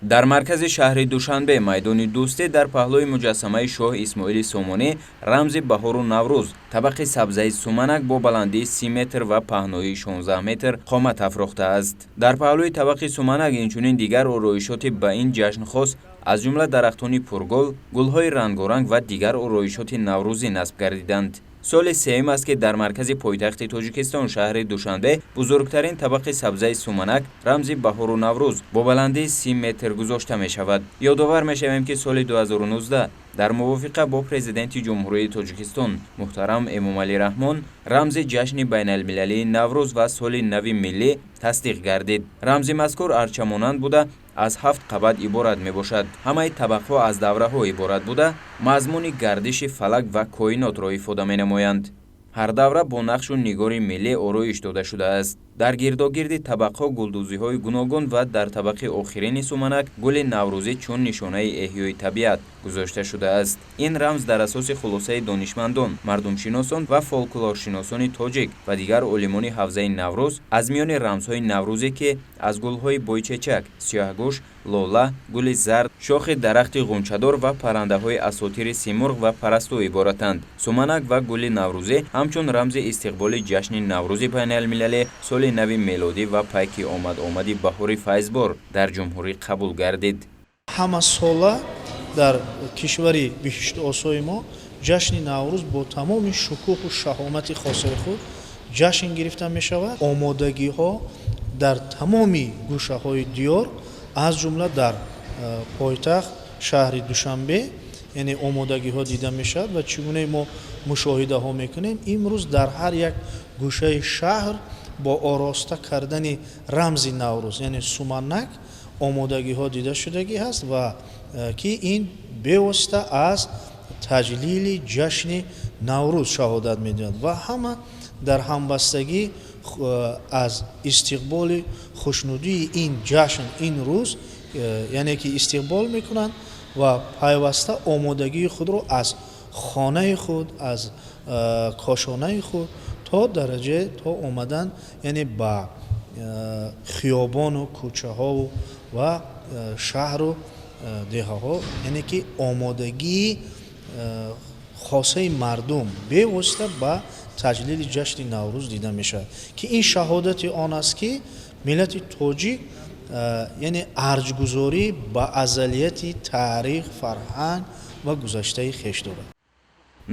дар маркази шаҳри Душанбе майдони Дӯстӣ дар паҳлӯи муҷассамаи Шоҳ Исмоили Сомонӣ рамзи баҳору Наврӯз табақи сабзаи суманак бо баландии 30 метр ва паҳноии 16 метр қомат афрохтааст. Дар паҳлӯи табақи суманак инчунин дигар ороишоти ба ин ҷашн хос аз ҷумла дарахтони пургул, гулҳои рангоранг ва дигар ороишоти наврӯзӣ насб гардиданд. соли сеюм аст ки дар маркази пойтахти Тоҷикистон шаҳри Душанбе бузургтарин табақи сабзаи суманак рамзи баҳору Наврӯз бо баландии 30 метр гузошта мешавад. Ёдовар мешавем ки соли 2019 дар мувофиқа бо президенти ҷумҳурии Тоҷикистон муҳтарам Эмомалӣ Раҳмон рамзи ҷашни байналмилалии Наврӯз ва соли нави миллӣ тасдиқ гардид. рамзи мазкур арчамонанд буда аз 7 қабат иборат мебошад. ҳамаи табақҳо аз давраҳо иборат буда мазмуни гардиши фалак ва коинотро ифода менамоянд. ҳар давра бо нақшу нигори миллӣ ороиш дода шудааст. дар гирдогирди табақҳо гулдузиҳои гуногун ва дар табақи охирини суманак гули наврӯзӣ чун нишонаи эҳёи табиат гузошта шудааст. ин рамз дар асоси хулосаи донишмандон, мардумшиносон ва фолклоршиносони тоҷик ва дигар олимони ҳавзаи Наврӯз аз миёни рамзҳои наврӯзӣ ки аз гулҳои бойчечак, сиёҳгӯш, лола, гули зард, шохи дарахти ғунчадор ва паррандаҳои асотири симурғ ва парасту иборатанд. Суманак ва гули наврӯзӣ ҳамчун рамзи истиқболи ҷашни Наврӯзи байналмилалӣ, соли нави мелодӣ ва пайки омади баҳори файзбор дар ҷумҳурӣ қабул гардид. ҳама сола дар кишвари биҳишти осои мо ҷашни Наврӯз бо тамоми шукӯҳу шаҳомати хосаи худ ҷашн гирифта мешавад. омодагиҳо дар тамоми гӯшаҳои диёр аз ҷумла дар пойтахт шаҳри Душанбе яъне омодагиҳо дида мешавад ва чӣ гуна мо мушоҳидаҳо мекунем имрӯз дар ҳар як гӯшаи шаҳр бо ороста кардани рамзи Наврӯз яъне суманак омодагиҳо дида шудагӣ ҳаст ва ки ин бевосита аз таҷлили ҷашни Наврӯз шаҳодат медиҳад ва ҳама дар ҳамбастагӣ аз истиқболи хушнудии ин ҷашн ин рӯз яъне ки истиқбол мекунанд ва пайваста омодагии худро аз хонаи худ аз кошонаи худ то дараҷае то омадан яъне ба хиёбону кӯчаҳо ва шаҳру деҳаҳо яъне ки омодагии хосаи мардум бевосита ба таҷлили ҷашни Наврӯз дида мешавад ки ин шаҳодати он аст ки миллати тоҷик яъне арҷгузорӣ ба азалияти таърих, фарҳанг ва гузаштаи хеш дорад.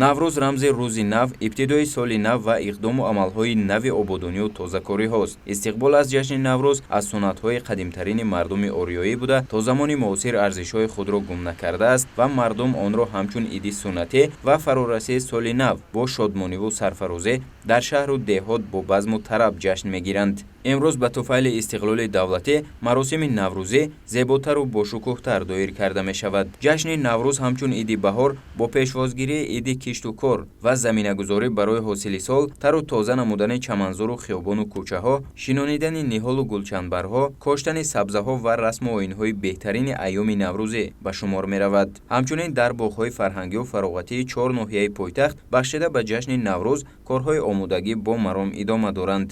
Наврӯз рамзи рӯзи нав, ибтидои соли нав ва иқдому амалҳои нави ободонию тозакориҳост. Истиқбол аз ҷашни Наврӯз аз суннатҳои қадимтарини мардуми ориёӣ буда то замони муосир арзишҳои худро гум накардааст ва мардум онро ҳамчун иди суннатӣ ва фарорасии соли нав бо шодмониву сарфарозӣ дар шаҳру деҳот бо базму тараб ҷашн мегиранд. имрӯз ба туфайли истиқлоли давлатӣ маросими наврӯзӣ зеботару бошукӯҳтар доир карда мешавад. ҷашни Наврӯз ҳамчун иди баҳор бо пешвозгирии иди кишту кор ва заминагузорӣ барои ҳосили сол, тару тоза намудани чаманзору хиёбону кӯчаҳо, шинонидани ниҳолу гулчанбарҳо, коштани сабзаҳо ва расму оинҳои беҳтарини айёми Наврӯзӣ ба шумор меравад. ҳамчунин дар боғҳои фарҳангию фароғатии 4 ноҳияи пойтахт бахшида ба ҷашни Наврӯз корҳои омодагӣ бо маром идома доранд.